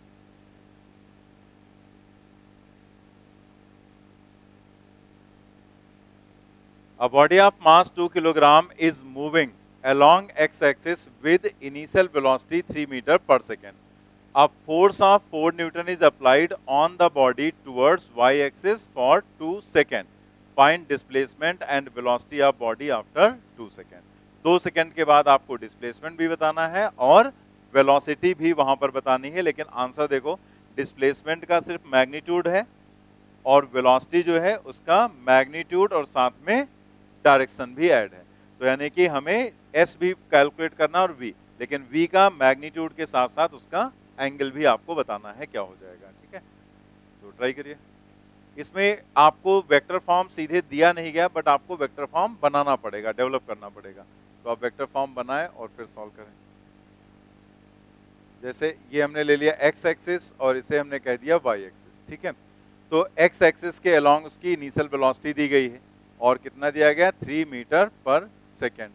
A body of mass 2 kilogram is moving along x-axis with initial velocity 3 meter per second. A force of 4 Newton is applied on the body towards y-axis for 2 seconds. Find displacement and velocity of body after 2 seconds. 2 second के बाद आपको displacement भी बताना है और velocity भी वहां पर बतानी है, लेकिन आंसर देखो डिस्प्लेसमेंट का सिर्फ मैग्नीट्यूड है और वेलोसिटी जो है उसका मैग्नीट्यूड और साथ में डायरेक्शन भी ऐड है। तो यानी कि हमें एस भी कैलकुलेट करना और वी, लेकिन वी का मैग्नीट्यूड के साथ साथ उसका एंगल भी आपको बताना है क्या हो जाएगा। ठीक है, तो ट्राई करिए। इसमें आपको वेक्टर फॉर्म सीधे दिया नहीं गया, बट आपको वेक्टर फॉर्म बनाना पड़ेगा, डेवलप करना पड़ेगा। तो आप वेक्टर फॉर्म बनाएं और फिर सॉल्व करें। जैसे ये हमने ले लिया एक्स एक्सिस और इसे हमने कह दिया वाई एक्सिस। ठीक है, तो एक्स एक्सिस के अलोंग उसकी इनिशियल वेलोसिटी दी गई है और कितना दिया गया, 3 मीटर पर सेकेंड।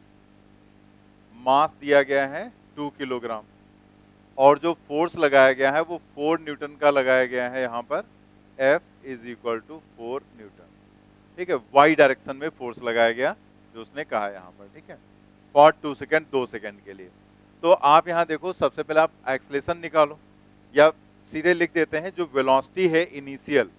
मास दिया गया है 2 किलोग्राम और जो फोर्स लगाया गया है वो 4 न्यूटन का लगाया गया है यहाँ पर, F is equal to 4 newton. ठीक है, वाई डायरेक्शन में फोर्स लगाया गया जो उसने कहा है यहाँ पर। ठीक है, फॉर 2 सेकेंड, 2 सेकेंड के लिए। तो आप यहाँ देखो, सबसे पहले आप एक्सलेशन निकालो या सीधे लिख देते हैं जो वेलोसिटी है इनिशियल,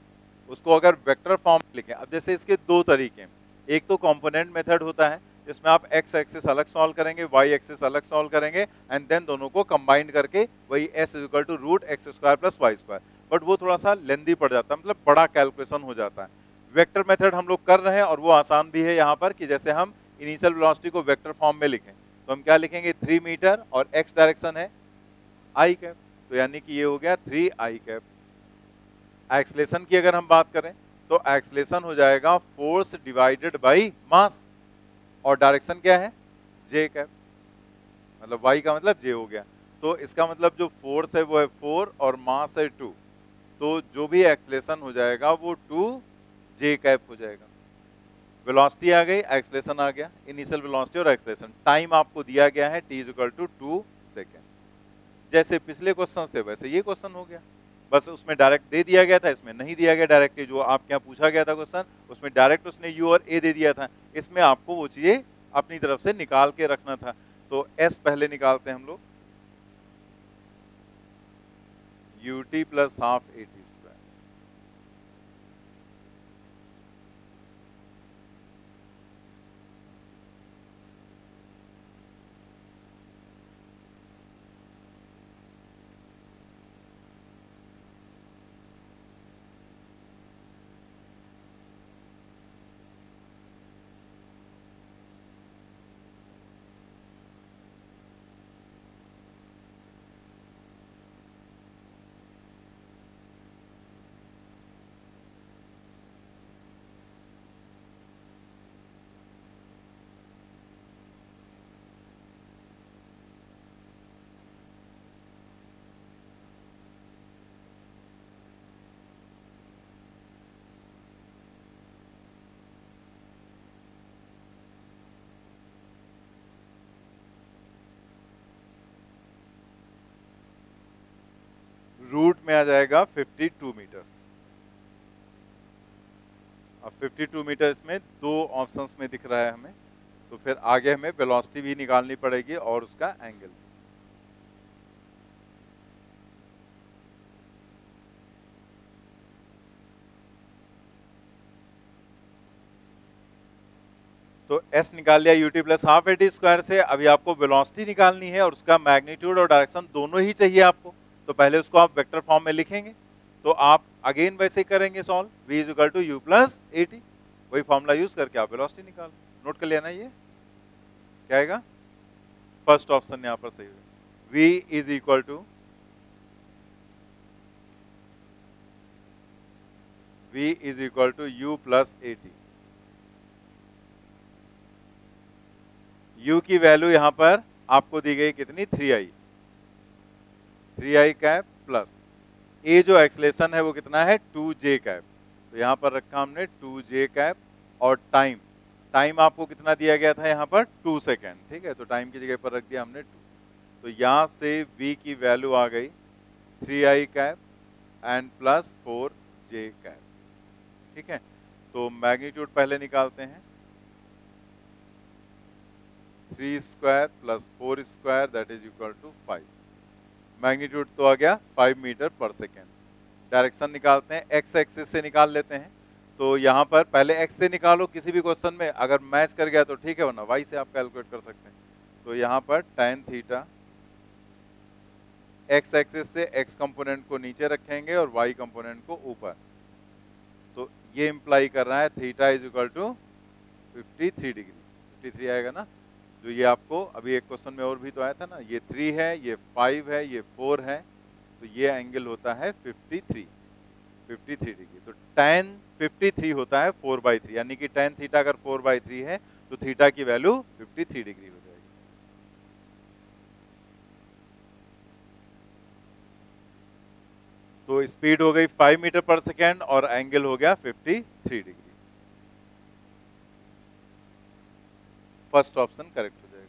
उसको अगर वेक्टर फॉर्म में लिखें। अब जैसे इसके दो तरीके हैं, एक तो कंपोनेंट मेथड होता है जिसमें आप एक्स एक्सिस अलग सॉल्व करेंगे, वाई एक्सिस अलग सॉल्व करेंगे एंड देन दोनों को कंबाइन करके वही s is equal to root x square plus y square, but वो थोड़ा सा लेंदी पड़ जाता है, मतलब बड़ा कैलकुलेशन हो जाता है। वेक्टर मेथड हम लोग कर रहे हैं और वो आसान भी है यहाँ पर, कि जैसे हम इनिशियल वेलोसिटी को वेक्टर फॉर्म में लिखें तो हम क्या लिखेंगे, 3 मीटर और एक्स डायरेक्शन है आई कैप, तो यानी कि ये हो गया 3 आई कैप। एक्सलेशन की अगर हम बात करें तो एक्सलेशन हो जाएगा फोर्स डिवाइडेड बाई मास, और डायरेक्शन क्या है, जे कैप, मतलब वाई का मतलब जे हो गया। तो इसका मतलब जो फोर्स है वो है 4 और मास है 2, तो जो भी एक्सलेशन हो जाएगा वो 2 जे कैप हो जाएगा। वेलोसिटी आ गई, एक्सलेशन आ गया, इनिशियल वेलोसिटी और एक्सलेशन। टाइम आपको दिया गया है t is equal to 2 second. जैसे पिछले क्वेश्चन थे वैसे ये क्वेश्चन हो गया, बस उसमें डायरेक्ट दे दिया गया था, इसमें नहीं दिया गया डायरेक्टली। जो आपके यहाँ पूछा गया था क्वेश्चन उसमें डायरेक्ट उसने यू और ए दे दिया था, इसमें आपको वो चीजें अपनी तरफ से निकाल के रखना था। तो एस पहले निकालते हैं हम लोग, u t plus half a t square. Root में आ जाएगा 52 मीटर। अब 52 मीटर इसमें दो ऑप्शंस में दिख रहा है हमें, तो फिर आगे हमें वेलोसिटी भी निकालनी पड़ेगी और उसका एंगल। तो s निकाल लिया UT plus half a t square से। अभी आपको वेलोसिटी निकालनी है और उसका मैग्नीट्यूड और डायरेक्शन दोनों ही चाहिए आपको, तो पहले उसको आप वेक्टर फॉर्म में लिखेंगे। तो आप अगेन वैसे ही करेंगे solve, v is equal to u plus a t, वही फॉर्मूला यूज करके आप वेलोसिटी निकाल। नोट कर लिया ना, ये क्या आएगा, फर्स्ट ऑप्शन यहाँ पर सही होगा, v is equal to u plus a t. u की वैल्यू यहां पर आपको दी गई कितनी, 3i, 3i cap plus a जो एक्सलेशन है वो कितना है, 2j कैप, तो यहां पर रखा हमने 2j कैप। और टाइम, टाइम आपको कितना दिया गया था यहाँ पर, 2 सेकेंड। ठीक है, तो टाइम की जगह पर रख दिया हमने 2, तो यहां से v की वैल्यू आ गई 3i cap and plus 4j cap. ठीक है, तो मैग्नीट्यूड पहले निकालते हैं, 3 square plus 4 square that is equal to 5। Magnitude तो आ गया 5 मीटर पर सेकेंड। डायरेक्शन निकालते हैं, एक्स एक्सिस से निकाल लेते हैं। तो यहाँ पर पहले एक्स से निकालो किसी भी क्वेश्चन में, अगर मैच कर गया तो ठीक है, वरना वाई से आप कैलकुलेट कर सकते हैं। तो यहाँ पर tan थीटा एक्स एक्सिस से एक्स कंपोनेंट को नीचे रखेंगे और वाई कंपोनेंट को ऊपर। तो ये इंप्लाई कर रहा है theta is equal to 53 degree. 53 आएगा ना, जो ये आपको अभी एक क्वेश्चन में और भी तो आया था ना, ये 3 है, ये 5 है, ये 4 है, तो ये एंगल होता है 53 डिग्री। तो tan 53 होता है 4/3, यानी कि tan थीटा अगर 4/3 है तो थीटा की वैल्यू 53 डिग्री हो जाएगी। तो स्पीड हो गई 5 मीटर पर सेकेंड और एंगल हो गया 53 डिग्री। फर्स्ट ऑप्शन करेक्ट हो जाएगा।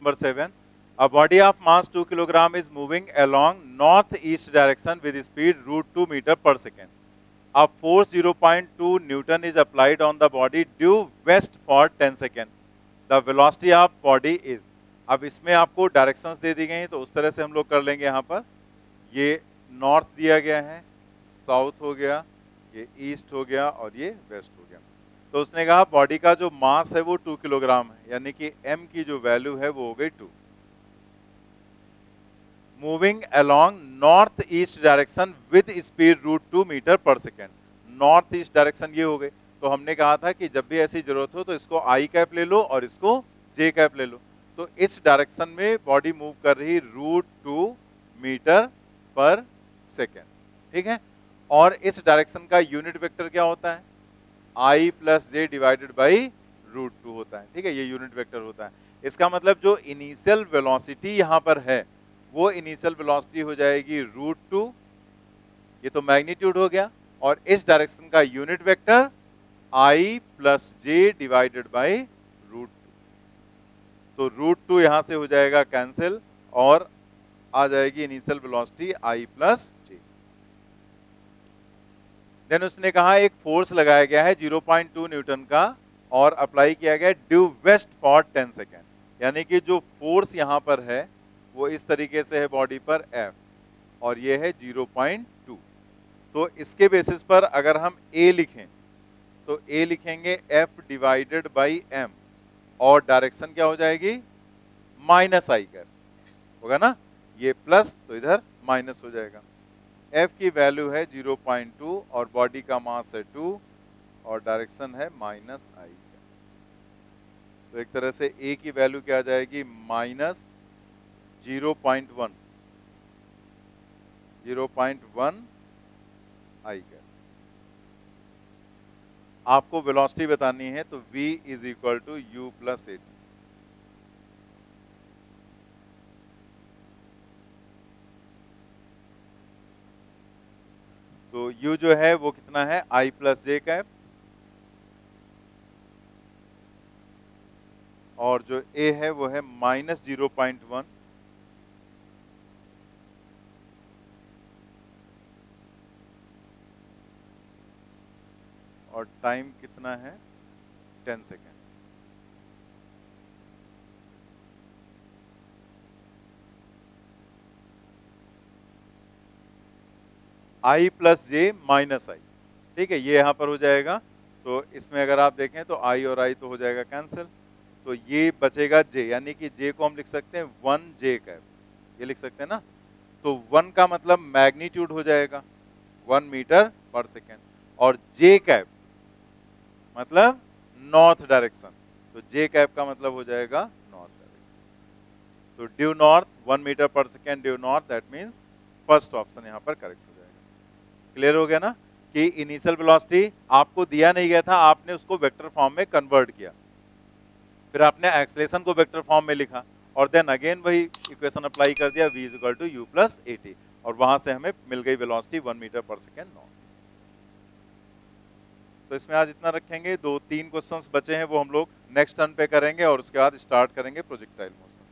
Number 7. A body of mass 2 kg is moving along northeast direction with speed √2 meter per second. A force 0.2 Newton is applied on the body due west for 10 seconds. The velocity of body is. अब इसमें आपको directions दे दी गई हैं, तो उस तरह से हम लोग कर लेंगे। यहाँ पर ये नॉर्थ दिया गया है, साउथ हो गया, ये ईस्ट हो गया और ये वेस्ट हो गया। तो उसने कहा बॉडी का जो मास है वो 2 किलोग्राम है, यानी कि m की जो वैल्यू है वो हो गई 2। Moving along north east direction with speed √2 metre per second. North east direction ये हो गई। तो हमने कहा था कि जब भी ऐसी जरूरत हो तो इसको आई कैप ले लो और इसको जे कैप ले लो। तो इस डायरेक्शन में बॉडी मूव कर रही √2 मीटर पर सेकेंड, ठीक है। और इस डायरेक्शन का यूनिट वेक्टर क्या होता है? आई प्लस जे डिवाइडेड बाई √2 होता है, ठीक है, ये यूनिट वेक्टर होता है। इसका मतलब जो इनिशियल वेलोसिटी यहाँ पर है वो इनिशियल वेलोसिटी हो जाएगी √2, ये तो मैग्नीट्यूड हो गया, और इस डायरेक्शन का unit vector I plus J divided by √2। तो √2 यहां से हो जाएगा कैंसिल और आ जाएगी इनिशियल वेलोसिटी आई प्लस जे। देन उसने कहा एक फोर्स लगाया गया है 0.2 न्यूटन का और अप्लाई किया गया ड्यू वेस्ट फॉर 10 सेकेंड, यानी कि जो फोर्स यहां पर है वो इस तरीके से है बॉडी पर F और ये है 0.2। तो इसके बेसिस पर अगर हम A लिखें तो A लिखेंगे F डिवाइडेड बाई M और डायरेक्शन क्या हो जाएगी? माइनस आई कैप होगा ना, ये प्लस तो इधर माइनस हो जाएगा। F की वैल्यू है 0.2 और बॉडी का मास है 2 और डायरेक्शन है माइनस आई। तो एक तरह से A की वैल्यू क्या आ जाएगी? Minus 0.1 i cap. आपको वेलोसिटी बतानी है तो v is equal to u plus 8। तो u जो है वो कितना है? i प्लस जे कैप, और जो a है वो है माइनस 0.1 और टाइम कितना है? 10 सेकेंड। आई प्लस जे माइनस आई, ठीक है, ये यहां पर हो जाएगा। तो इसमें अगर आप देखें तो आई और आई तो हो जाएगा कैंसिल, तो ये बचेगा जे, यानी कि जे को हम लिख सकते हैं 1 जे कैप, ये लिख सकते हैं ना। तो 1 का मतलब मैग्नीट्यूड हो जाएगा 1 मीटर पर सेकेंड और जे कैप मतलब नॉर्थ डायरेक्शन, तो जे कैप का मतलब हो जाएगा नॉर्थ डायरेक्शन। तो due north 1 metre per second due north, that means first option यहां पर करेक्ट हो जाएगा। क्लियर हो गया ना कि इनिशियल वेलोसिटी आपको दिया नहीं गया था, आपने उसको वेक्टर फॉर्म में कन्वर्ट किया, फिर आपने एक्सेलरेशन को वेक्टर फॉर्म में लिखा और देन अगेन वही इक्वेशन अप्लाई कर दिया v equal to u plus 80 और वहां से हमें मिल गई velocity 1 metre per second north. तो इसमें आज इतना रखेंगे, 2-3 क्वेश्चंस बचे हैं वो हम लोग नेक्स्ट टर्न पे करेंगे और उसके बाद स्टार्ट करेंगे प्रोजेक्टाइल मोशन।